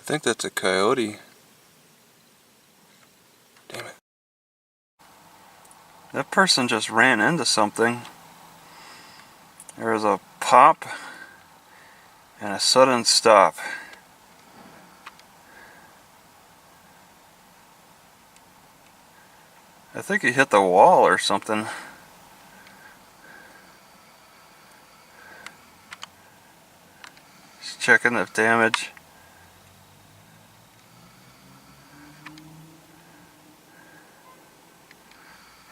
think that's a coyote. Damn it. That person just ran into something. There was a pop and a sudden stop. I think he hit the wall or something. Just checking the damage.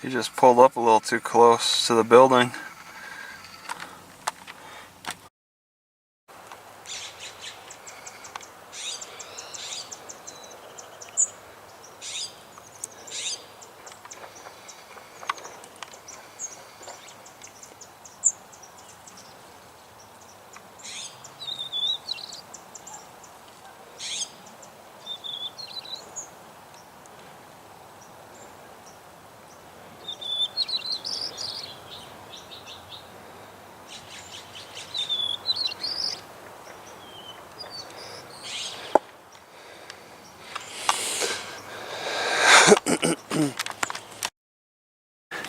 He just pulled up a little too close to the building.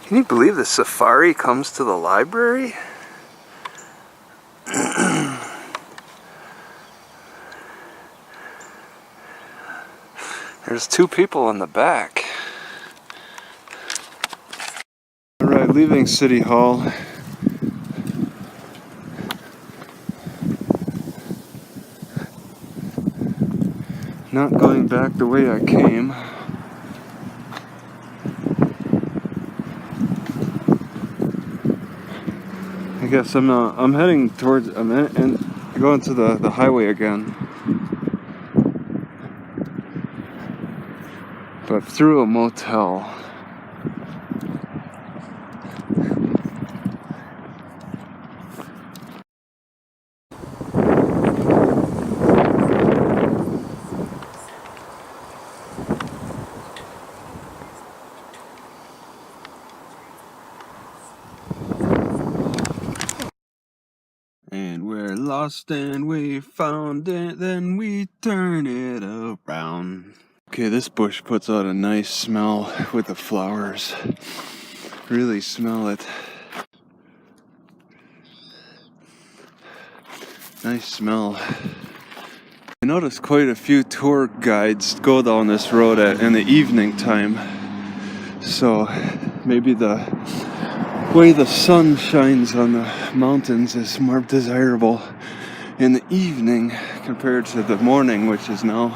Can you believe the safari comes to the library? There's two people in the back. Alright, leaving City Hall. Not going back the way I came. I guess I'm heading towards, I'm going to the highway again. But through a motel. And we're lost and we found it, then we turn it around. Okay, this bush puts out a nice smell with the flowers. Really smell it. Nice smell. I noticed quite a few tour guides go down this road in the evening time. So maybe the way the sun shines on the mountains is more desirable in the evening compared to the morning, which is now.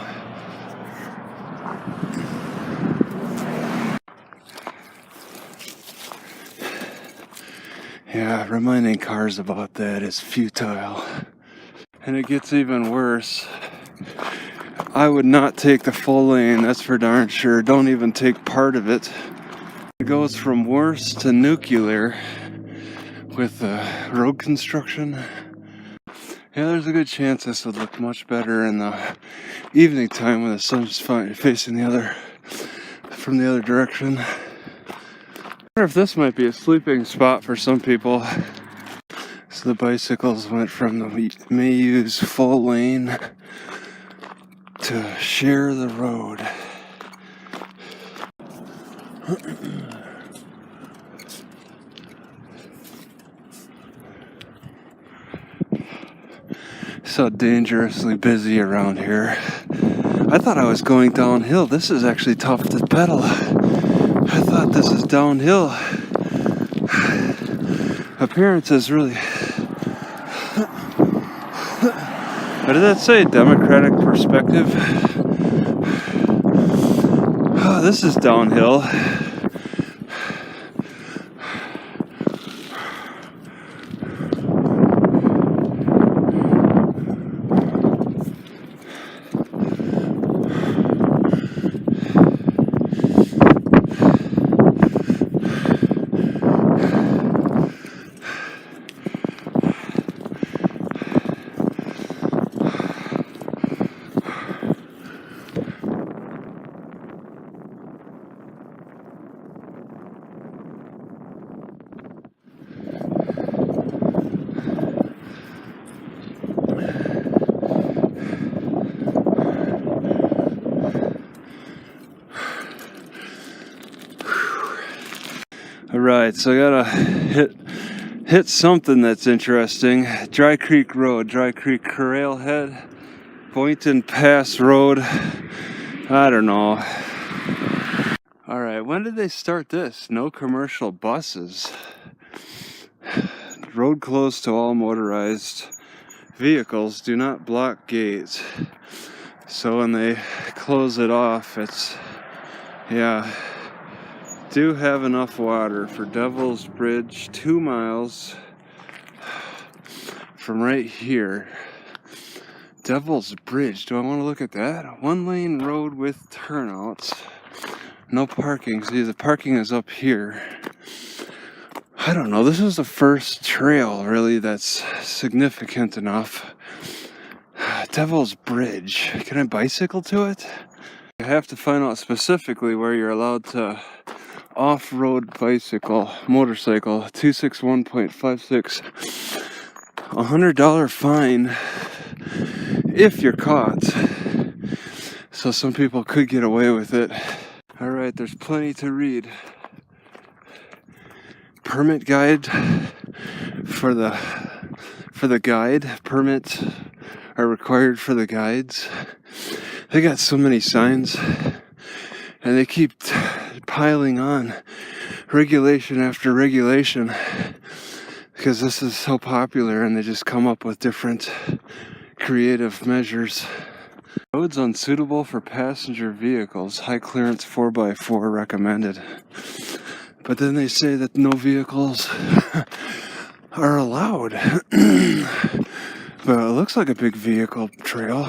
Yeah, reminding cars about that is futile. And it gets even worse. I would not take the full lane, that's for darn sure. Don't even take part of it. It goes from worse to nuclear with road construction. Yeah, there's a good chance this would look much better in the evening time when the sun's facing from the other direction. I wonder if this might be a sleeping spot for some people. So the bicycles went from the may use full lane to share the road. So dangerously busy around here. I thought I was going downhill. This is actually tough to pedal. I thought this is downhill. Appearance is really... What did that say? Democratic perspective? Oh, this is downhill. Alright, so I gotta hit something that's interesting. Dry Creek Road, Dry Creek Railhead, Boynton Pass Road. I don't know. Alright, when did they start this? No commercial buses. Road closed to all motorized vehicles. Do not block gates. So when they close it off, it's, yeah. Do have enough water for Devil's Bridge, 2 miles from right here. Devil's Bridge, do I want to look at that? 1-lane road with turnouts. No parking. See, the parking is up here. I don't know. This is the first trail, really, that's significant enough. Devil's Bridge. Can I bicycle to it? I have to find out specifically where you're allowed to off-road motorcycle, 261.56. $100 fine if you're caught. So some people could get away with it. Alright, there's plenty to read. Permit guide for the guide. Permits are required for the guides. They got so many signs, and they keep piling on regulation after regulation because this is so popular, and they just come up with different creative measures. Roads unsuitable for passenger vehicles. High clearance 4x4 recommended. But then they say that no vehicles are allowed. But it looks like a big vehicle trail.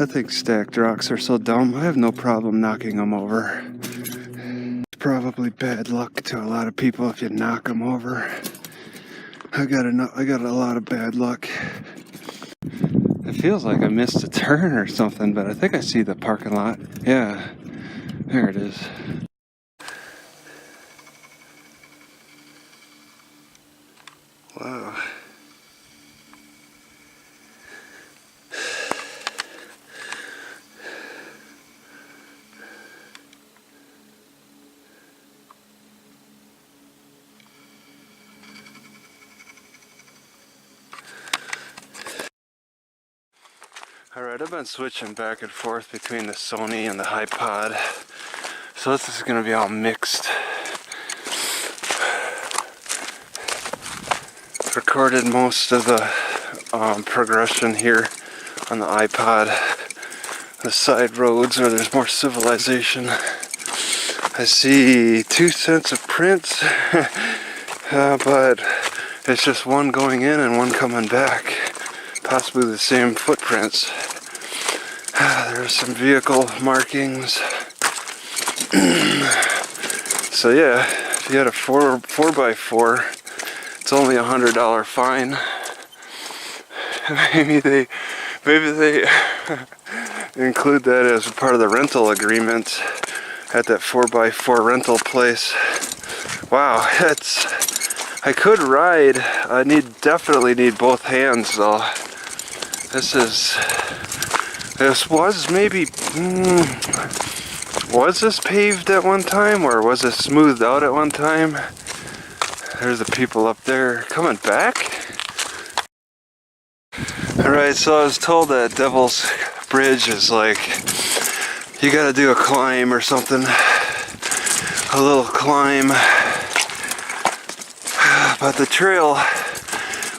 I think stacked rocks are so dumb, I have no problem knocking them over. It's probably bad luck to a lot of people if you knock them over. I got a lot of bad luck. It feels like I missed a turn or something, but I think I see the parking lot. Yeah, there it is. Wow. Alright, I've been switching back and forth between the Sony and the iPod, so this is going to be all mixed. Recorded most of the progression here on the iPod, the side roads where there's more civilization. I see 2 sets of prints, but it's just one going in and one coming back. Possibly the same footprints. There's some vehicle markings. So yeah, if you had a 4x4, it's only $100 fine. Maybe they include that as part of the rental agreement at that 4x4 rental place. Wow, I could ride. I definitely need both hands though. This was maybe, was this paved at one time, or was it smoothed out at one time? There's the people up there coming back. Alright, so I was told that Devil's Bridge is like, you gotta do a climb or something. A little climb. But the trail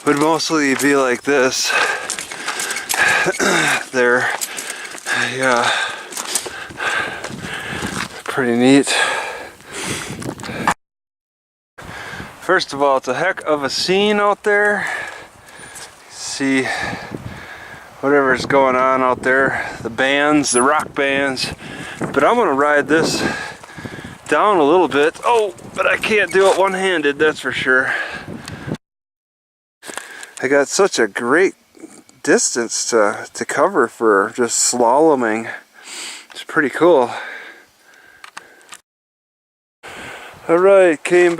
would mostly be like this. There. Yeah. Pretty neat. First of all, it's a heck of a scene out there. See whatever's going on out there. The bands, the rock bands. But I'm gonna ride this down a little bit. Oh, but I can't do it one-handed, that's for sure. I got such a great distance to cover for just slaloming. It's pretty cool. Alright, came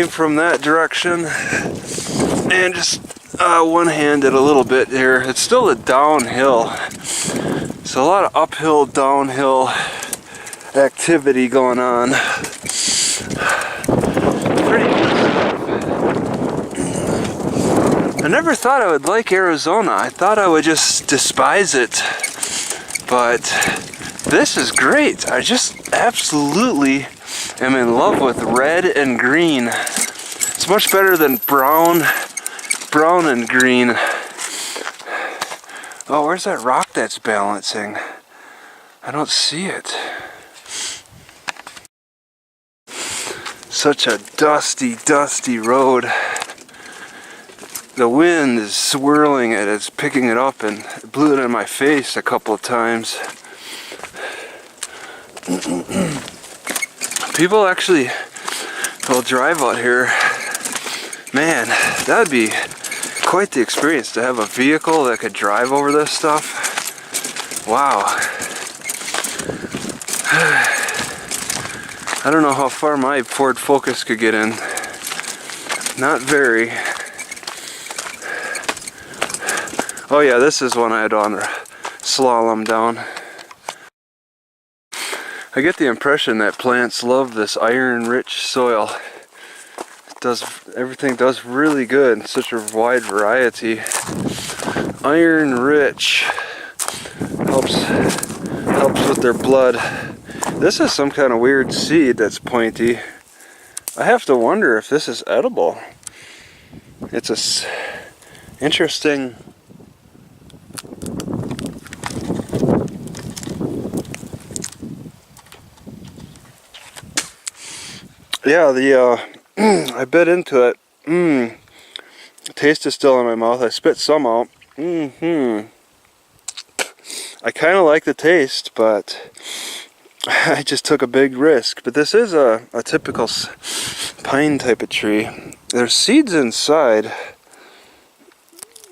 from that direction and just one-handed a little bit here. It's still a downhill. So a lot of uphill, downhill activity going on. Pretty I never thought I would like Arizona. I thought I would just despise it. But this is great. I just absolutely am in love with red and green. It's much better than brown and green. Oh, where's that rock that's balancing? I don't see it. Such a dusty road. The wind is swirling it, it's picking it up, and it blew it in my face a couple of times. People actually will drive out here. Man, that'd be quite the experience to have a vehicle that could drive over this stuff. Wow. I don't know how far my Ford Focus could get in. Not very. Oh yeah, this is one I'd want to slalom down. I get the impression that plants love this iron-rich soil. Everything does really good, such a wide variety. Iron-rich helps with their blood. This is some kind of weird seed that's pointy. I have to wonder if this is edible. It's a interesting. Yeah, I bit into it. The taste is still in my mouth. I spit some out. I kind of like the taste, but I just took a big risk. But this is a typical pine type of tree. There's seeds inside.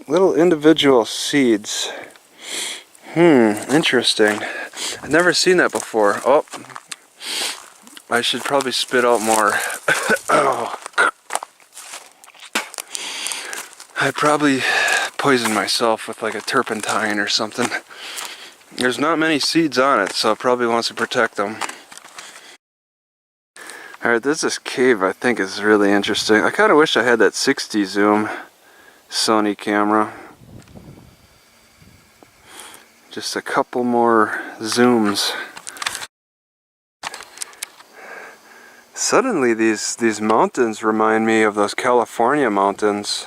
Little individual seeds. Interesting. I've never seen that before. Oh. I should probably spit out more. Oh. I probably poisoned myself with like a turpentine or something. There's not many seeds on it, so it probably wants to protect them. Alright, this cave I think is really interesting. I kind of wish I had that 60 zoom Sony camera. Just a couple more zooms. Suddenly these mountains remind me of those California mountains.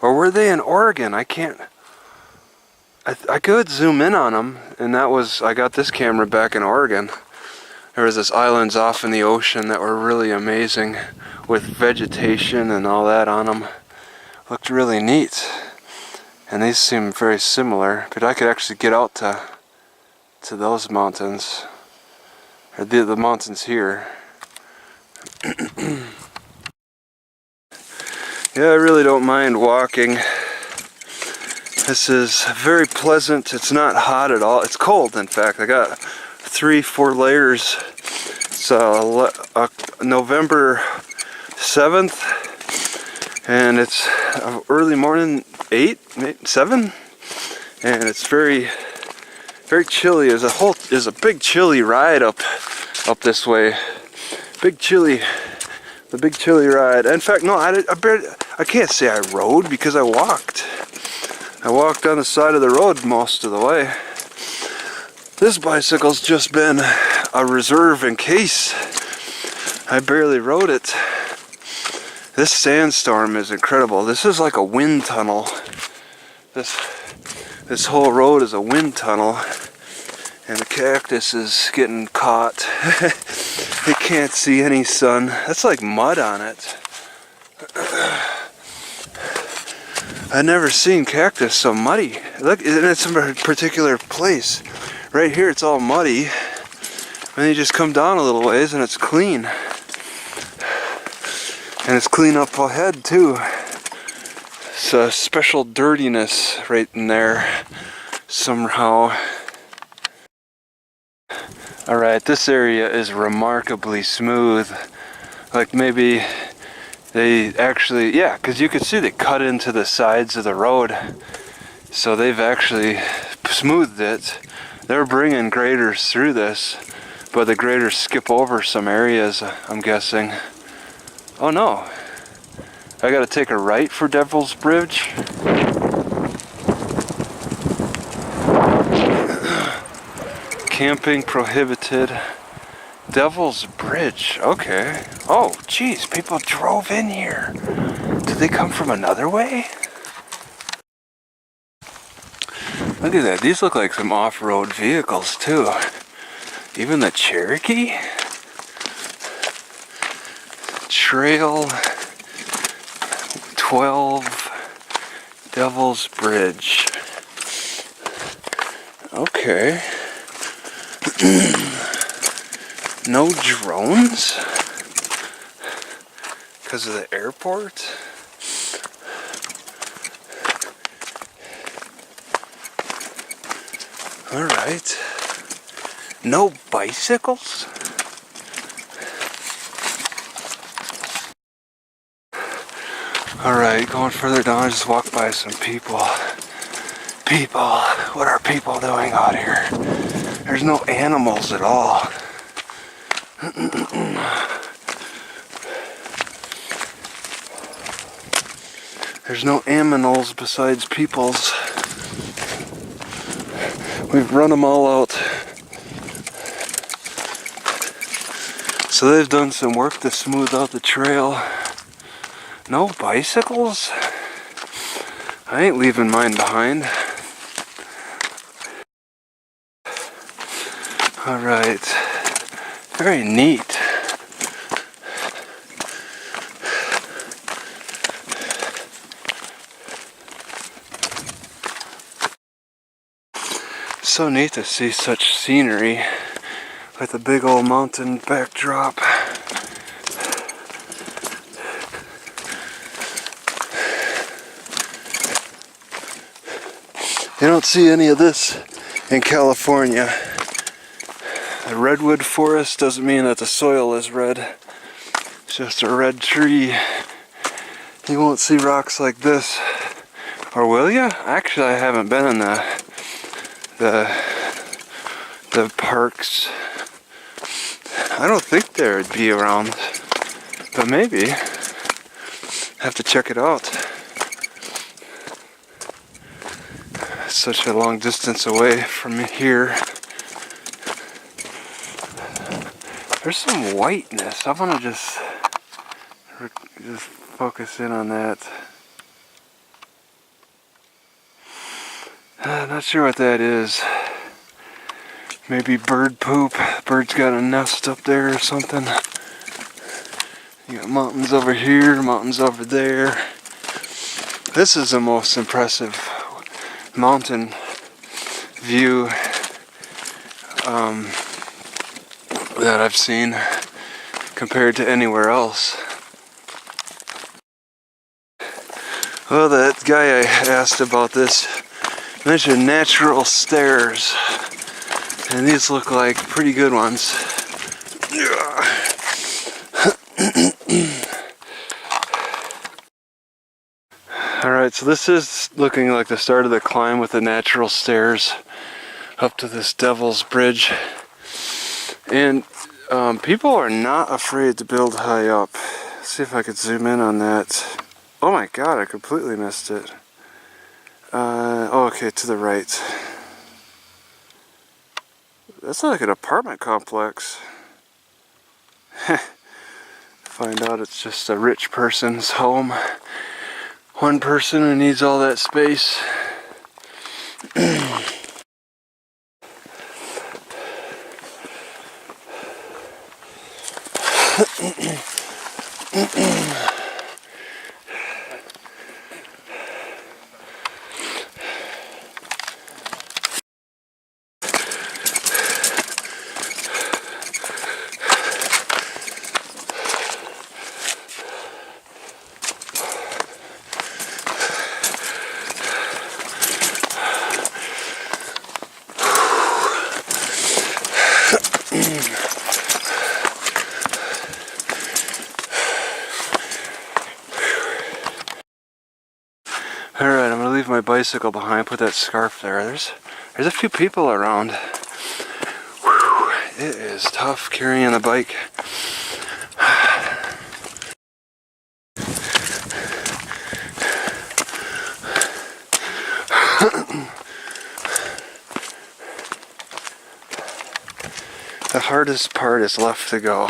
Or were they in Oregon? I can't. I could zoom in on them, and I got this camera back in Oregon. There was this islands off in the ocean that were really amazing with vegetation and all that on them. Looked really neat. And these seem very similar, but I could actually get out to those mountains. Or the mountains here. Yeah, I really don't mind walking. This is very pleasant. It's not hot at all. It's cold, in fact. I got 3-4 layers. It's November 7th, and it's early morning, 7, and it's very chilly. There's a big chilly ride up this way. The big chilly ride. In fact, no, I can't say I rode because I walked. I walked on the side of the road most of the way. This bicycle's just been a reserve in case. I barely rode it. This sandstorm is incredible. This is like a wind tunnel. This whole road is a wind tunnel. And the cactus is getting caught. It can't see any sun. That's like mud on it. I've never seen cactus so muddy. Look, and it's in a particular place. Right here it's all muddy. And you just come down a little ways and it's clean. And it's clean up ahead too. It's a special dirtiness right in there somehow. Alright, this area is remarkably smooth. Like maybe they actually, yeah, because you could see they cut into the sides of the road. So they've actually smoothed it. They're bringing graders through this. But the graders skip over some areas, I'm guessing. Oh no. I gotta take a right for Devil's Bridge. Camping prohibited. Devil's Bridge, okay. Oh, geez, people drove in here. Did they come from another way? Look at that, these look like some off-road vehicles too. Even the Cherokee? Trail 12 Devil's Bridge. Okay. No drones? Because of the airport? Alright. No bicycles? Alright, going further down, I just walked by some people. People, what are people doing out here? There's no animals at all. There's no aminals besides peoples. We've run them all out. So they've done some work to smooth out the trail. No bicycles? I ain't leaving mine behind. Alright. Very neat. So neat to see such scenery with a big old mountain backdrop. You don't see any of this in California. The redwood forest doesn't mean that the soil is red. It's just a red tree. You won't see rocks like this. Or will ya? Actually, I haven't been in the parks. I don't think there would be around, but maybe. Have to check it out. Such a long distance away from here. There's some whiteness. I want to just focus in on that. Not sure what that is. Maybe bird poop. Bird's got a nest up there or something. You got mountains over here, mountains over there. This is the most impressive mountain view that I've seen compared to anywhere else. Well, that guy I asked about this mentioned natural stairs, and these look like pretty good ones. Alright, so this is looking like the start of the climb with the natural stairs up to this Devil's Bridge. And people are not afraid to build high up. Let's see if I could zoom in on that. Oh my god, I completely missed it. Oh, okay, to the right. That's like an apartment complex. Find out it's just a rich person's home. One person who needs all that space. Alright, I'm gonna leave my bicycle behind, put that scarf there. There's a few people around. Whew. It is tough carrying the bike. The hardest part is left to go.